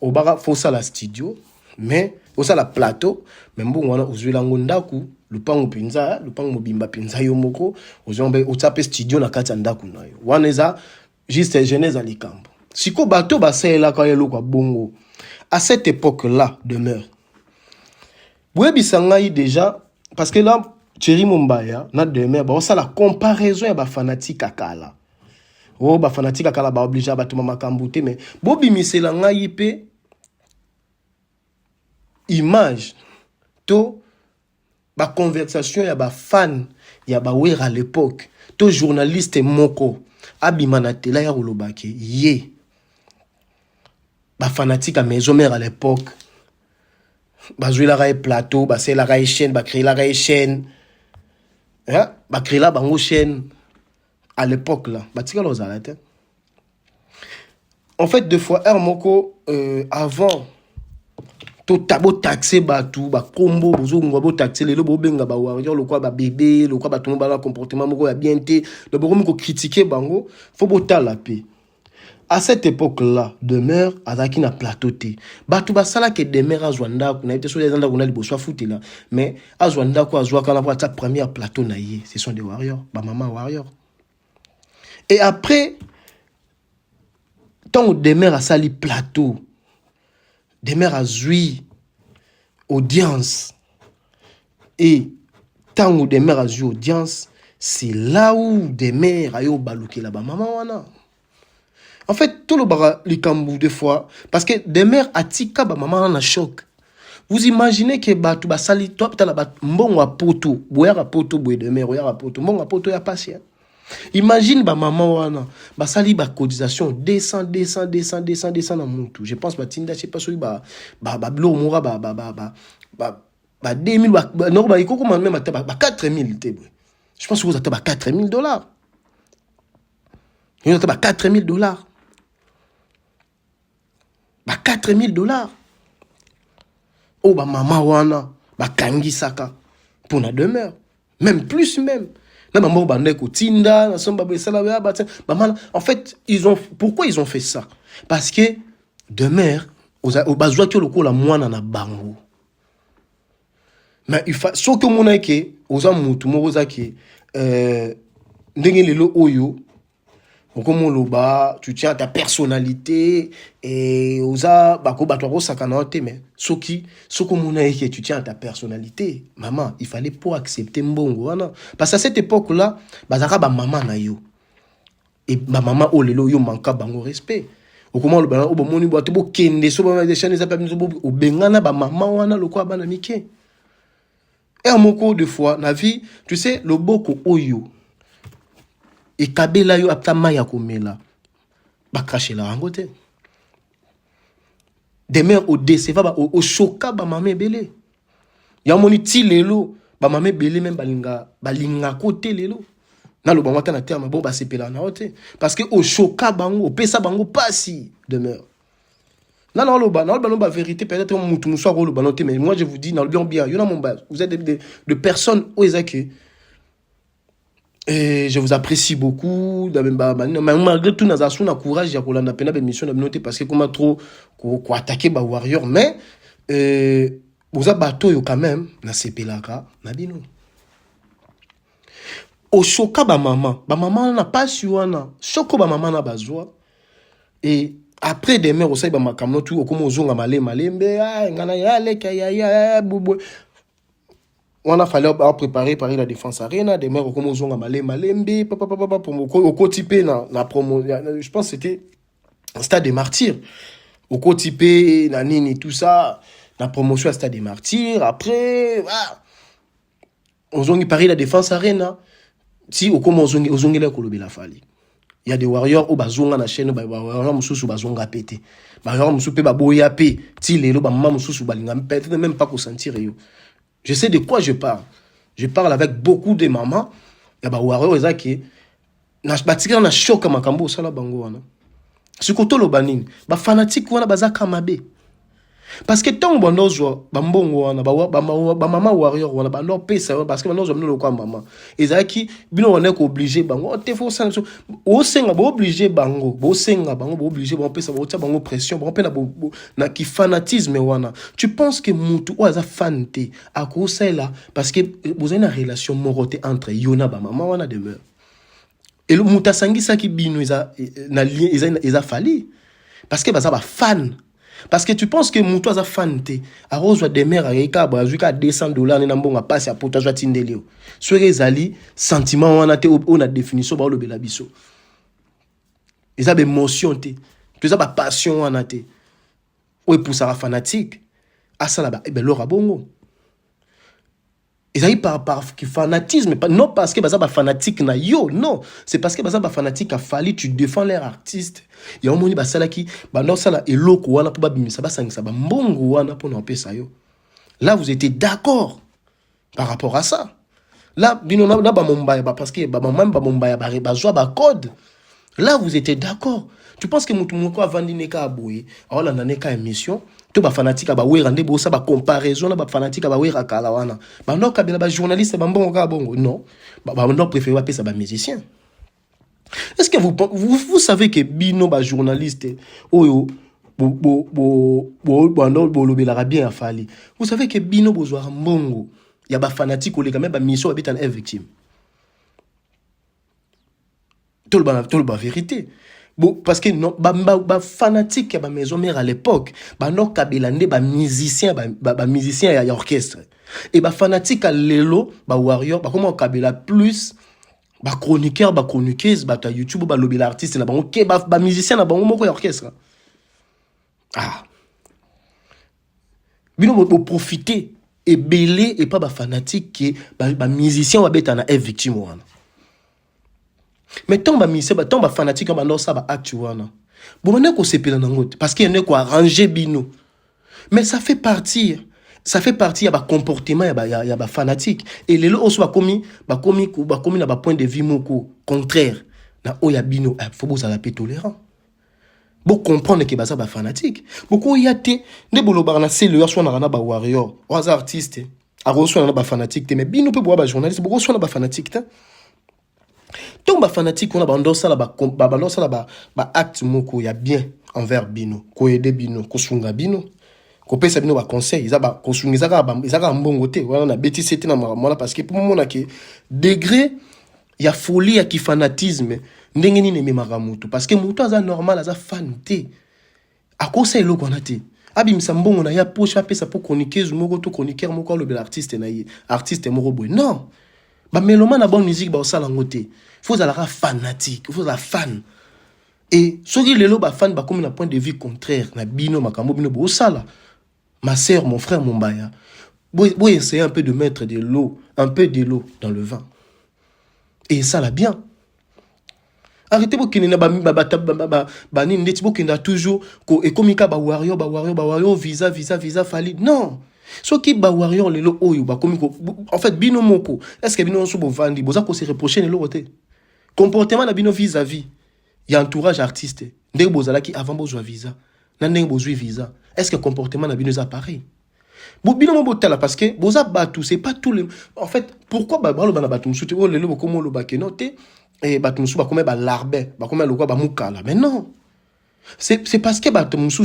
au bara fossa la studio mais fossa la plateau mais mbongo wana uzwela ngondaku lupango pinza lupango bimba pinza yo moko ozombe utape studio na kati ndaku na yo wana eza juste Genèse ali Kambu siko bato basela ka yelo kwa bongo à cette époque là demeure bwebisanga yi déjà parce que là Thierry Mumbaya na demeure ba ça la comparaison ya ba fanatique akala o ba fanatique akala ba obligé ba tuma makambu te mais bobimisela ngai pe image to ba conversation ya ba fan ya ba wer à l'époque to journaliste moko abimana tela ya rolobake ye ba fanatique à maison mère à l'époque ba jouer la plateau ba c'est la chaîne ba créer la chaîne hein ba créer la bango chaîne à l'époque là ba tika los arrêter en fait deux fois R moko avant to tabo taxé ba tout ba combo bozo ngwa taxé le bo benga ba warrior le quoi ba bébé le quoi ba tout ba comportement moko ya bien té le bo ko critiquer bango faut bota la paix à cette époque-là, demeure azaki na plateau te. Batu basala ke demeure azwanda na été sur les anda kuna liboso futi là. Mais azwanda ko azwa kana pour sa première plateau na ye, ce sont des warriors, ba maman warrior. Et après tant demeure a sali plateau, demeure a zui audience et tant où demeure a zui audience, c'est là où demeure a yo baluke la ba maman wana. En fait, tout le bara likambu des fois, parce que des mères atika ba maman na choc. Vous imaginez que batu basali toi peut la bat mbongo a poto, boya poto boye de mère, boya poto, mbongo a poto ya patient. Imagine ba maman wana, basali ba cotisation 200 na muntu. Je pense ba tinda je sais pas celui ba blo mora ba 2000 non ba iko comment même ba 4000 te. Je pense que vous avez ba $4000. Vous avez ba $4000. Ba $4000. Oh, ba maman wana, ba kangi saka, pour la demeure. Même plus même. La maman ba ko tinda, na somba ba sala ba maman. En fait, pourquoi ils ont fait ça? Parce que demeure, au bazwa ki loko la mwana na bango. Mais il faut so que mona ke, oza mutu mo oza ke ndenge lelo oyo. Comme loba, tu tiens ta personnalité et osa bako batwako sakanote mais soki soko mona que tu tiens ta personnalité maman il fallait pas accepter mbongo wana parce qu'à cette époque là bazaka ba maman na yo et ba maman o lelo yo manka bango respect okoma lo bana o bomoni bo tebo kende so ba des chaînes ça pas o bengana ba maman wana lo kwa bana mike et à mon cours de fois na vie tu sais le boko oyo et kabela yo apta maya komela ba cracher la rangote des mères au décès va au choka ba mamé belé ya moni ti lelo ba mamé belé même balinga côté lelo na lo ba na terme bo ba sepela na hote parce que au choka bango pesa bango pasi demeure non lo ba vérité peut-être mutu muso ko lo ba noté mais moi je vous dis dans le bien yo na mon base vous êtes de personnes au ezake. Et je vous apprécie beaucoup. Malgré tout, nous avons courage de faire une émission parce que comme trop attaquer les warriors, mais vous avez bateau quand même na sepelaka na bino. Au choka ba maman n'a pas su wana. Choko ba maman na bazwa. Et après des mères aussi ba makamno tout comme ozonga malembe ngana ya leka ya bubu. On a fallu préparer Paris la défense arena des mères comme ozonga malembe papa pour au côté na promo je pense c'était un stade des martyrs au côté na nini tout ça la promotion à stade des martyrs après ozongi Paris la défense arena si au comme ozongi la kolobela fali il y a des warriors au bazonga na chaîne ba warriors mususu bazonga pété ba warriors mususu pe ba boya pe ti lelo ba mama mususu balinga peut-être même pas ko sentir yo. Je sais de quoi je parle. Je parle avec beaucoup de mamans. Il y a des warriors qui sont na choc makambo sala bango wana. Sikoto lo banini. Ba fanatique wana bazaka mabe. Parce que tant bonozwa bambongo wana ba mama warrior wana ba no pesa parce que bonozwa mino lokwa mama. Ezaki bino wana ko obligé bango te fo sana o senga bo obligé bango bo senga bango bo obligé bon pesa bo tia bango pression bon pena na ki fanatisme wana. Tu penses que mutu oza fante a ko là parce que vous avez une relation morote entre yona ba mama wana demeure. Et le muta sangisa ki bino na lien eza fali parce que baza ba fan. Parce que tu penses que mon toi a fanté, à rose des mères à Eka, à $200, n'a bon à passer à potage à Tindelio. Soit les ali, sentiment, on a définition, par le belabiso. Ils ont des émotions, ils ont des passion, on a été. Ou pour ça, fanatique. À ça là-bas, et bien, l'aura bongo. Ils ont par fanatisme, non parce que baza ba fanatique na yo, non, c'est parce que baza ba fanatique a fallu tu défends leur artiste. Ya omoni basala ki ba no sala eloko wana po ba bimisa ba sangisa ba mbongo wana po na pesa yo. Là vous étiez d'accord par rapport à ça. Là bino na ba mombaya ba parce que ba maman ba mombaya ba zo ba code. Là vous étiez d'accord. Tu penses que mutu moko avandi neka aboye, awala na neka émission to ba fanatique ba wera ndebo sa ba comparaison na ba fanatique ba wera kala wana ba no kabela ba journaliste ba mbongo ka bongo non ba no préférer ba pesa ba musicien Est-ce que vous savez que bino ba journaliste oyo bien afali. Vous savez que bino bozwa mbongo ya ba fanatique oleka même ba mission habite en victime. Tout le vérité. Bon, parce que non, ba fanatique ba maison mère à l'époque, ba no kabelande ba musicien ya orchestre. Et ba fanatique à lelo, ba warrior, ba comment kabela plus ba chroniqueur, ba chroniqueuse, ba ta YouTube, ba lobby l'artiste na ba OK, ba musicien na ba moko ya orchestre. Ah. Bino bo profiter et belé et pas ba fanatique qui ba musicien wa beta na victime wana. Mais tant ba musicien tant ba fanatique ba no ça ba actu wana. Bon maintenant ko sepela na ngote parce qu'il y en a quoi arranger bino. Mais ça fait partie ya ba comportement ya ba fanatique et les autres ba komi na ba point de vue moko contraire na oya bino faut vous la tolérant. Bon comprendre que baza ba fanatique beaucoup yate nde boloba na c'est le soit na ba warrior aux artistes a reçu na ba fanatique mais bino peut boire ba journaliste beaucoup soit na ba fanatique ta donc ba fanatique on a bando ça la ba acte moko ya bien envers bino ko aider bino ko sunga bino ko pesa bino ba conseil za ba ko sunga za mbongo te wana na bêtise c'était na mona parce que pour moi na que degré ya folie ya ki fanatisme ndenge nini memaka mutu parce que mutu aza normal aza fan te akosa eloko na te abimisa mbongo na ya poche apesa po chroniqueuse moko to chroniqueur moko le artiste na ye artiste moko boy non ba meloma na bonne musique ba osala ngote faut la fanatique faut la fan et soki lelo ba fan ba comme na point de vue contraire na bino makambo bino bo osala ma sœur mon frère mon baya bo essayer un peu de mettre de l'eau dans le vin et ça la bien. Arrêtez vos kinena ba ni ndeti bokenda toujours ko ekomika ba warrior visa fali non so ki ba warrior lelo oyo ba komiko en fait bino moko est-ce que bino so bo vandi boza ko se reprocher le côté comportement na bino vis-à-vis ya entourage artiste ndenge bozala ki avant bozwa visa na ndenge bozwi visa est-ce que comportement na bino za pareil bino mo botala parce que boza batu c'est pas tous les en fait pourquoi ba lo bana batu musuti o lelo bokomo lo bakenote et batumsu ba comme ba larbe ba comme lokwa ba mukala mais non c'est parce que batumsu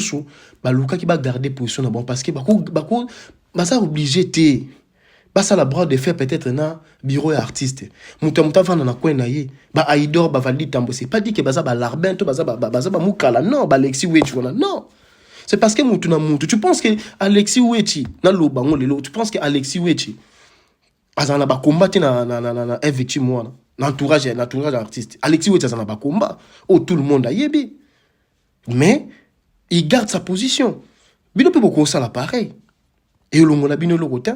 ba luka ki ba garder position na bon parce que ba ça obligé te ba ça la bras de faire peut-être na bureau artiste muta vana na coin na ye ba aidor ba valide tambo c'est pas dit que baza ba larbe to baza ba mukala non ba Alexis Wechi non c'est parce que mutu na mutu tu penses que Alexis Wechi na lobango lelo tu penses que Alexis Wechi azana ba combattre na victime wana l'entourage artiste. Alexis Wechi n'a pas combat. Oh, tout le monde a yébi. Mais, il garde sa position. Bino peut beaucoup ça l'appareil. Et le monde a bino le côté.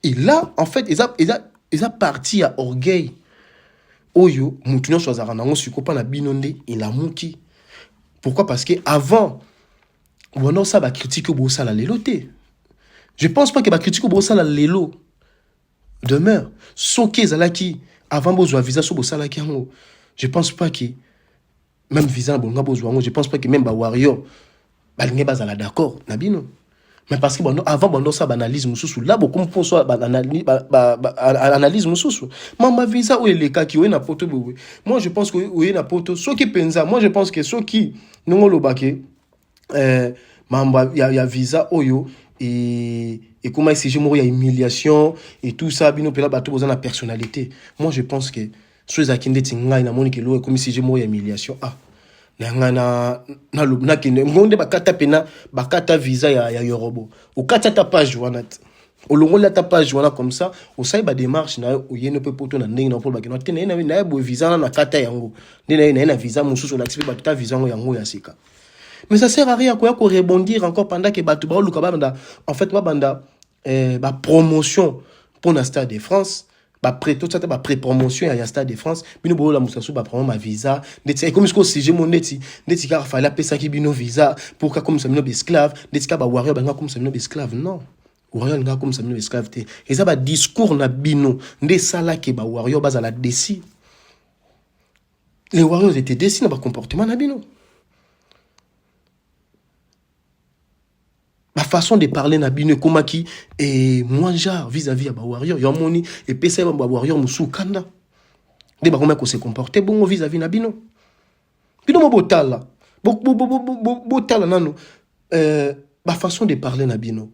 Et là, en fait, ils a parti à orgueil. Oyo, moutunyo choisara na on sukopa na binonde, il a mouki. Pourquoi? Parce que avant, on a ça va critiquer au ça la léloté. Je pense pas que va critiquer au ça la lélo. Demeure soki zalaki avant bozwa visa so bosalaki yango je pense pas que même visa bonga bozwa yango je pense pas que même ba warrior balinge bazala d'accord na bino mais parce que bon avant bon ça analyse mususu là beaucoup pour so analyse mususu mamba visa ou eleka ki we na poto bowe moi je pense que we na poto soki penza moi je pense que soki ngolo bake mamba ya visa oyo et comment si je il y a humiliation et tout ça bino pela bato besoin la personnalité moi je pense que ceux à qui ndeti ngai na moni kelo comme si je il y a humiliation na lobna kende ngonde bakata pena bakata visa ya yorobo o kata ta page wana o longola ta page wana comme ça o sai ba démarche na o yeno pe poto na ndenge na po bakeno tena na bo visa na kata yango ndena na visa mususu la explique ba ta visa yango ya sika. Mais ça sert à rien quoi qu'on rebondir encore pendant que batu ba luka banda en fait ba banda ba promotion pour la Stade de France ba tout ça ba pré-promotion à Stade de France bino bo la musasu ba prendre ma visa ndeti comme ce que si j'ai mon ndeti car fallait pesa ki bino visa pour ka comme ça bino esclave ndeti ka ba warrior ba comme ça bino esclave non warrior nga comme ça bino esclave te et ça ba discours na bino ndé sala ke ba warrior ba za la déci les warriors étaient déci na ba comportement na bino. Ma façon de parler na bino comme qui et moi genre vis-à-vis à ba warrior ya moni et pesa ba warrior musu kanda Nde ba comment se comporter bon vis-à-vis na bino. Bino mo botala. Botala nano ba façon de parler na bino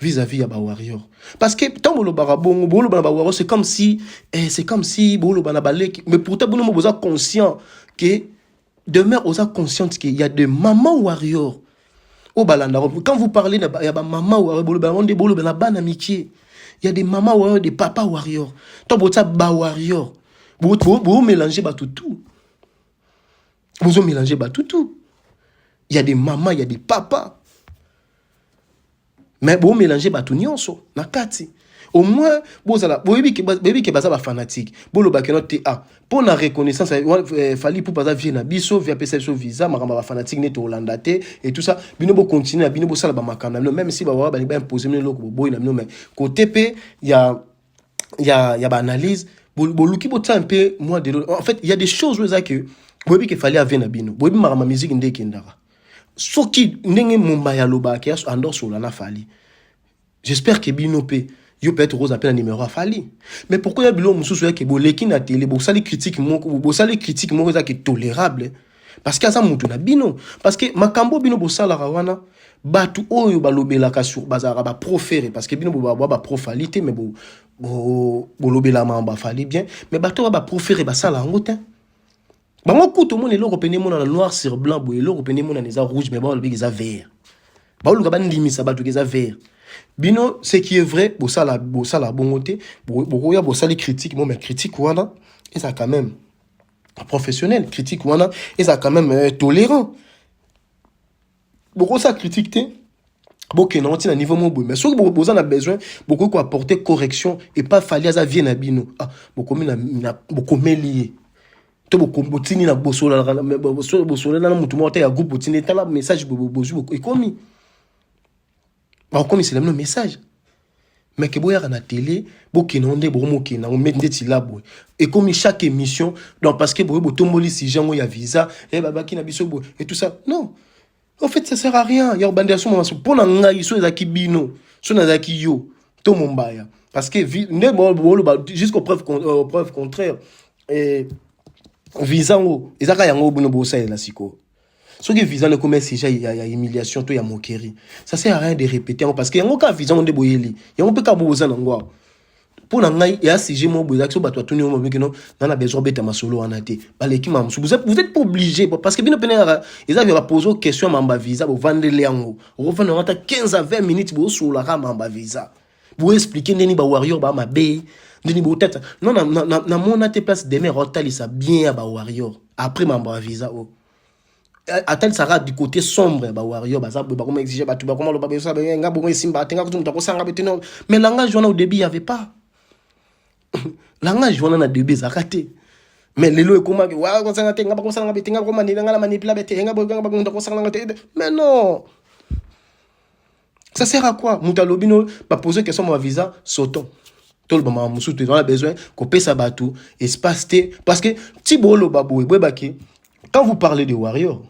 vis-à-vis ya ba warrior. Parce que tant bolo barabongo, bolo ba warrior c'est comme si bolo bana baleki, mais pourtant bino mo boza conscient que demain oza conscient qu'il y a des mamans warrior. Au balanda, quand vous parlez il y a des mamans warrior, bolo bana ban amitié. Il y a des mamans warrior, des papas warrior. Tant bota ba warrior. Vous mélangez ba tout. Vous mélangez ba tout. Il y a des mamans, il y a des papas. Mais vous mélangez ba tout nyonso na kati. Au moins bozala boyebi ke baza ba fanatique. Bolo ba keno te a. Pour la reconnaissance fali pour baza vie na biso via PSO visa makamba ba fanatique net Hollanda te et tout ça. Bino bo continuer bino bo sala ba makanda même si ba ba imposer mino loko boy na mais côté p il y a ba analyse boluki bo un peu moi de en fait il y a des choses que boyebi ke fali ave na bino. Boyebi makamba musique ndeke ndara. Soki ndenge mumba ya loba ke andor sur la fali. J'espère que bino pe yo peut-être rose appelle un numéro à fali. Mais pourquoi y a bilo mususu ke boleki na télé bo sali critique mo za ki tolérable parce que ça mutu na bino parce que makambo bino bo sala rawana batu oyo balobela ka sur bazara ba proférer parce que bino bo ba profalité mais bo lobela mamba fali bien mais batu ba proférer ba sala ngotin. Bango kuto mon eloko pene mon na noir sur blanc bo eloko pene mon na neza rouge mais ba lobi za vert. Ba oluka ba ndimisa batu za vert. Bino ce qui est vrai bo sala bongoté bo ya bo sala critique mon mais critique wana et ça quand même professionnel critique wana et ça quand même tolérant. Beaucoup ça critique té beaucoup non na niveau mon mais ceux qui besoin a besoin beaucoup quoi apporter correction et pas fallait ça vienne à bino ah beaucoup beaucoup lié to beaucoup botini na bosola na mutu mo ya groupe botini tala message bozu et comme c'est le même message mais que boya na télé bokinonde boromokina on met ndeti labo et comme chaque émission donc parce que boyo tomboli si jango ya visa et babaki na biso bo et tout ça non en fait ça sert à rien ya bandation maso pour na ngai so ezaki bino so na zaki yo to mombaya parce que jusqu'au preuve contraire et visa ngo ezaka yango bono bosa la siko. Ce qui vise le commerce, il y a humiliation, il y a moquerie. Ça sert à rien de répéter parce que yango ka visa on de boyeli. Yango pe ka boza nangwa. Pour ngai et si j'ai mon boza que ba toi tuni mo que non dans la besoin beta masolo anate. Baleki mam. Vous êtes pas obligé parce que bino penera ils avaient posé question mamba visa pour vendre les yango. On va faire 15 à 20 minutes pour sur la mamba visa. Vous expliquer neni ba warrior ba mabe. Neni bo tête. Non na mon ate place demain rotal ça bien ba warrior. Après mamba visa oh. Attends ça va du côté sombre ba warrior ba ça ba comment exiger ba tout ba comment le ba ça ba nga bo simba tenga kutu mutako sanga betino mais langage on au début il y avait pas langage on a début ça raté mais lelo comment que wa ko sanga tenga ba ko sanga betinga ko mani nga la manipula bete nga bo nga ba ko sanga mais non ça sert à quoi mutalobino ba poser question ma visa sauton tout le moment musu tu as besoin ko pesa batou espace t parce que ti bolo babou baki quand vous parlez de warrior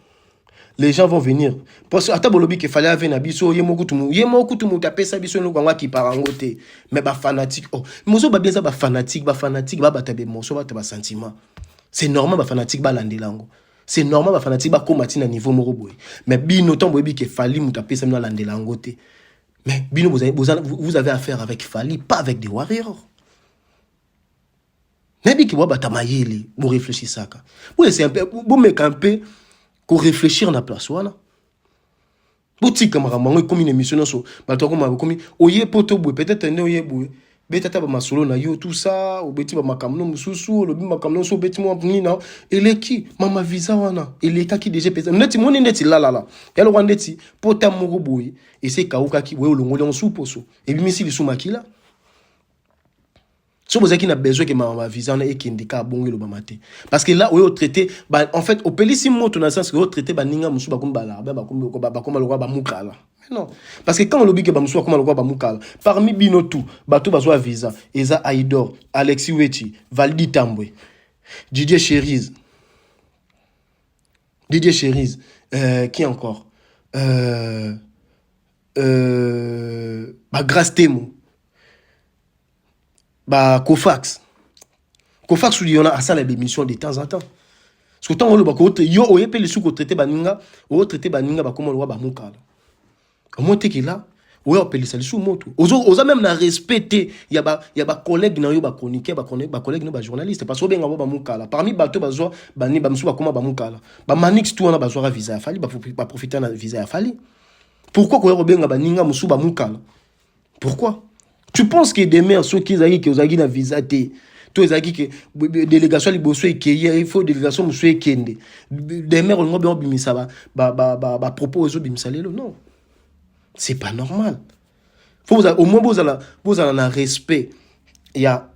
les gens vont venir parce que ata bolobi que fallait venir biso yemo kutumu taper ça biso ngwa qui parangote mais ba fanatique oh mozo ba bien ça ba fanatique ba batabe mozo ba sentiment c'est normal ba fanatique ba landelango c'est normal ba fanatique ba combattre na niveau moko boy mais bino tant boyebi que fali mu taper ça na landelango te mais bino vous avez affaire avec Fali pas avec des warriors. Nabi ki bata mayele bo réfléchir ça ka bo c'est un peu bo me camper ko réfléchir na place wana bouti kamara mango comme une émission so bato comme oye poto bo peut-être ne oye bo betata ba masolo na yo tout ça o beti ba makamno mususu lo bi makamno so beti mo nina eleki mama visa wana eleka ki déjà pesa neti moni neti la yalo wandeti pota moko boye et c'est kauka ki we olongoli on suposo et bi misi lisuma kila. Si vous avez besoin que ma visa na ekindika bongi lo bamate parce que là au traité bah en fait au pelisi moto dans le sens que au traité ba ninga musu ba kumbala ba kuma lo ba mukala mais non parce que quand on obi que ba musu kuma lo ba mukala parmi binotu bato bazwa visa eza Aidor Alexis Wechi Valdi Tambwe Didier Cheriz qui encore ba Grace Temo ba Kofax Kofa Soudi, on a ça l'émission de temps en temps. Parce que tant on le bako, yo, oye pe le sou ko traité baninga, o traité baninga ba comment le wa ba mukala. Au moins t'es là, oye appelé ça le sou moto. Oza même na respecter, y a ba collègue na yo ba chroniqueur, ba collègue na ba journaliste parce que ben ba mukala. Parmi bato bazo bani ba msou ba comment ba mukala. Ba manix tout on a besoin visa fali, ba profiter na visa fali. Pourquoi ko yo benga baninga msou ba mukala? Pourquoi? Tu penses que demain ceux qui zaki que ozaki na visa te tous les que délégation liboso ekeye il faut délégation musu ekende des maires on ngobe bimisa ba propos bimisa lelo non c'est pas normal faut au moins vous na respect il y a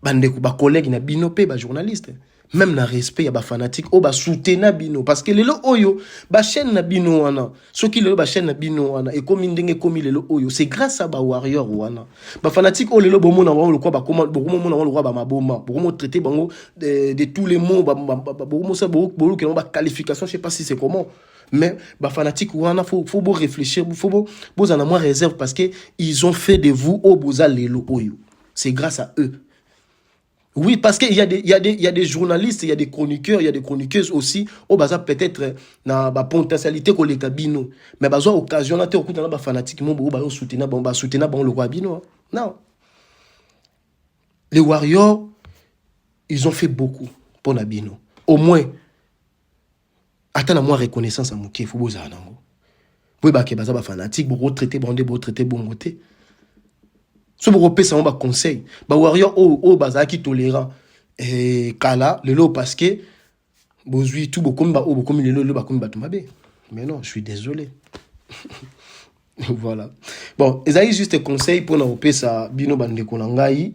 bande ba collègue na bino pe ba journaliste même na respect ya ba fanatique o ba soutenir bino parce que lelo oyo ba chaîne na bino wana soki lelo ba chaîne na bino wana e komi ndenge komi lelo oyo c'est grâce à ba warrior wana ba fanatique o lelo bomo na wa le quoi ba comment bomo na wa le quoi ba maboma bomo traiter bango de tous les mots bomo ça bomo que ba qualification je sais pas si c'est comment mais ba fanatique wana faut beau réfléchir faut beau en avoir réserve parce que ils ont fait de vous au boza lelo oyo c'est grâce à eux. Oui, parce qu'il y a des journalistes, il y a des chroniqueurs, il y a des chroniqueuses aussi. Au bazar peut-être na ba potentialité ko les cabino, mais bazar occasion là te okuta na ba fanatique mon ba soutenir le roi bino. Non. Les Warriors, ils ont fait beaucoup pour Nabino. Au moins attends moi reconnaissance à Mouké faut bozana nango. Oui ba ke bazar ba fanatique, bo traiter bon côté. Si vous repérez ça, on va conseil. Bah warrior baza qui tolérant et kala le lot parce que bozui tout beaucoup comme le ba comme batumabe. Mais non, je suis désolé. Voilà. Bon, ils ont juste un conseil pour nous repérer ça bino bande konangai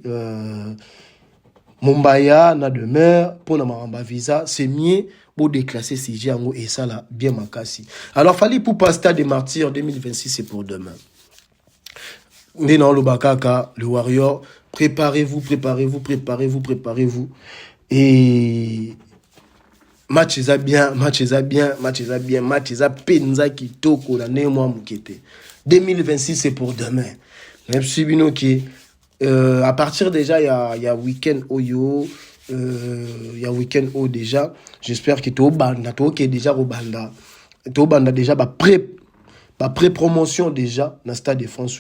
Mombaya na demeure pour na maramba visa, c'est mieux pour déclasser CG en et ça là bien makasi. Alors fallait pour Pasta des Martyrs 2026 c'est pour demain. Le Bakaka, le Warrior, préparez-vous. Et match est bien, penza qui toko la némo mukete. 2026 c'est pour demain. Même si bino qui à partir déjà il y a week-end oyo il y a week-end o déjà, j'espère que to banda to qui est déjà au banda. To banda déjà ba pré-promotion déjà dans le Stade de France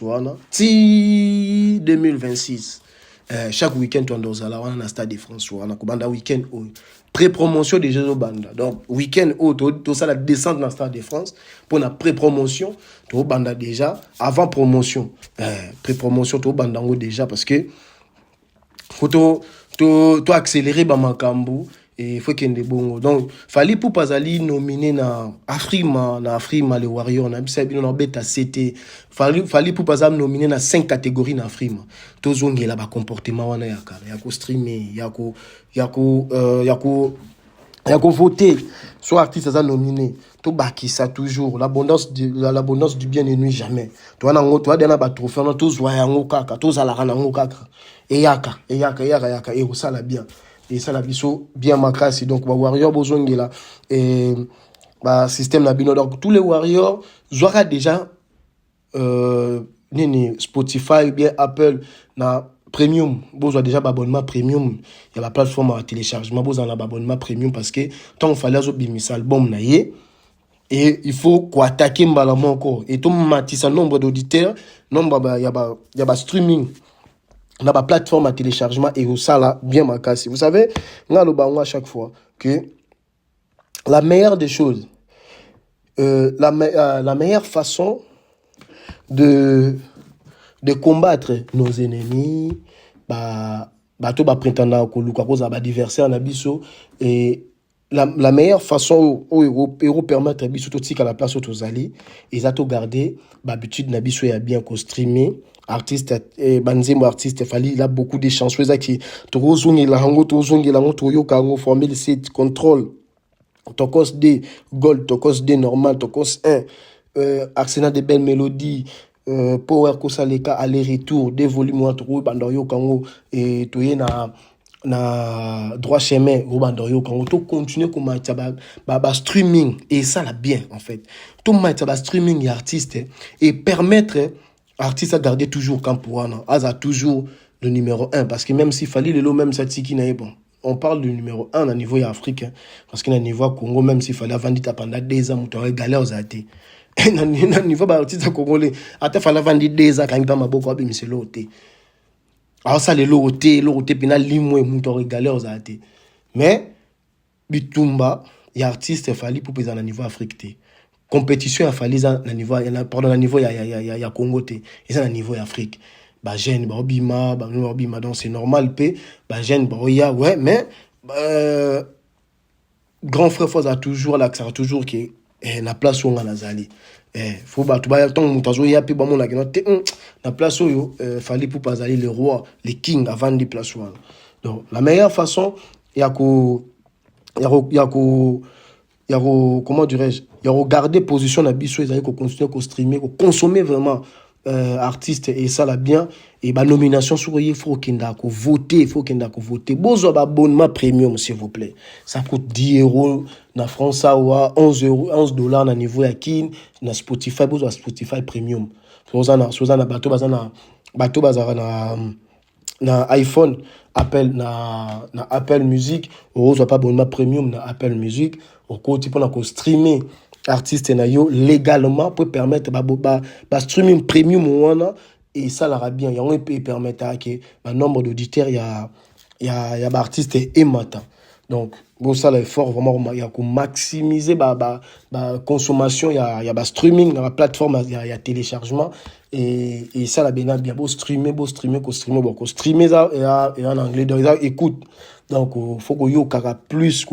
ti 2026 chaque week-end tu dois aller dans le Stade de France na kubanda week-end pré-promotion déjà au banda donc week-end tout ça la descente dans le Stade de France pour la pré-promotion tu banda déjà avant promotion pré-promotion tu banda déjà parce que faut to accélérer ba makambu et faut qu'il y ait des bons. Donc, fallait pour pas aller nominer na Afrima les Warriors, na bisabi na beta CT. Fallait pour pas aller nominer na 5 catégories na Afrima. To zonge là ba comportement wana yaka, yako streamer, yako voter. Soit artiste ça nominé. To baki ça toujours. L'abondance du bien ne nuit jamais. Toi na ba trophée na to zwa yango kaka, to zala na yango kaka. Et yaka, et ça la bien. Et ça la biso bien makasi donc ba warrior bozongela et ba système na bino donc tous les warriors j'aurai déjà Spotify bien Apple na premium besoin déjà abonnement premium il y a la plateforme à téléchargement besoin la abonnement premium parce que tant il fallait obimisa album na ye et il faut quoi attaquer mbalamment encore et tout matissa nombre d'auditeurs nombre il y a ba streaming on a la plateforme à téléchargement et au ça là bien makasi. Vous savez, on a le bango à chaque fois que la meilleure des choses, la meilleure façon de combattre nos ennemis, to ba prétendant ko luka ko za ba adversaire na biso et la meilleure façon au permettre biso to tika la place aux ali et ça to garder l'habitude na biso ya bien ko streamer artiste banzemo artiste fali il a beaucoup de chansons qui tozongi la to yoka ngo formule set contrôle tokos D gold tokos D normal tokos 1 arsenal de belles mélodies power kosaleka aller retour des volumes to bando yoka ngo et toye na droit chemin au bando yoka ngo to continuer comme ba streaming et ça la bien en fait tout mettre ba streaming artiste et permettre artiste à garder toujours Campouana, a toujours le numéro 1 parce que même s'il fallait le lot même ça tiki na bon on parle du numéro 1 au niveau africain. Parce que au niveau Congo, même s'il fallait vendre pendant 2 ans, on aurait galère aux athées. Au niveau artiste congolais, il fallait vendre 2 ans quand il va m'aboko, mais c'est l'autre. Alors ça, les l'autre, puis na limwe, on aurait galère aux athées. Mais, Bitumba, il y a artiste, il fallait pour peser au niveau africain. Compétition, il fallait au niveau, pardon, au niveau, il y a Congo, et c'est au niveau Afrique. Bah jeune bah obima donc c'est normal pe bah jeune bah ya ouais mais grand frère faut a toujours là ça toujours que na place où on a nazali faut bah tu ba tant mutazo ya pe ba mon na place où fallait pour pas aller le roi les kings avant de place où donc la meilleure façon comment dirais-je il y a regarder position na biso ils allaient continuer à streamer consommer vraiment artiste et ça là bien et bah nomination sur il faut qu'il voter besoin d'abonnement premium s'il vous plaît ça coûte 10 € na France ça ou 11 € 11 $ na niveau ya kin na Spotify besoin Spotify premium so na bato bazana na iPhone Apple na Apple Music ou soit pas abonnement premium na Apple Music au côté pour na streamer artiste na yo légalement pour permettre ba streaming premium wana et ça la bien il y a peut permettre que ba nombre d'auditeurs il y a ba artiste et matin donc bon ça l'effort vraiment il y a que maximiser ba consommation il y a ba streaming dans la plateforme il y a téléchargement et ça la bien beau streamer ça et en anglais donc écoute donc faut que yo kara plus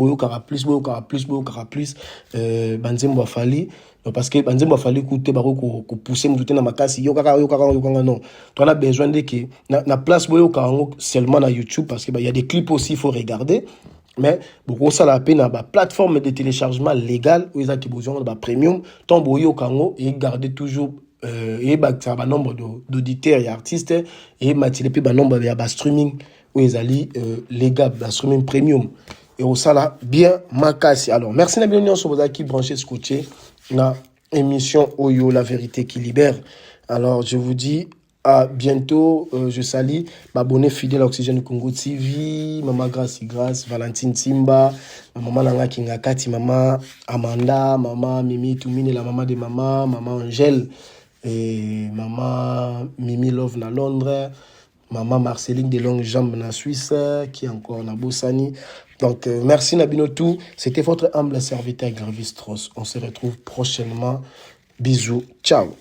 banzembo fali parce que banzembo fali écouter ba ko pousser mutu na makasi yo kaka non tu as besoin de que na place boyo karango seulement na YouTube parce que il y a des clips aussi il faut regarder mais beaucoup ça la peine na ba plateforme de téléchargement légal où ils ont besoin de premium ton boyo kango et garder toujours et ça va nombre d'auditeurs et artistes et matile puis ba nombre de ba streaming où ils allaient légal ba streaming premium et au ça là bien makasi alors merci na bien sur vos qui branché scotché na émission Oyo la vérité qui libère alors je vous dis à bientôt je salue m'abonner fidèle à Oxygène Congo TV maman Grace Valentine Simba maman Nanga Kingakati maman Amanda maman Mimi Toumine la maman de maman Angèle et maman Mimi Love na Londres maman Marceline de Longue Jambe na Suisse qui est encore na Bossani donc merci Nabinotou c'était votre humble serviteur Gravis Tross on se retrouve prochainement bisous ciao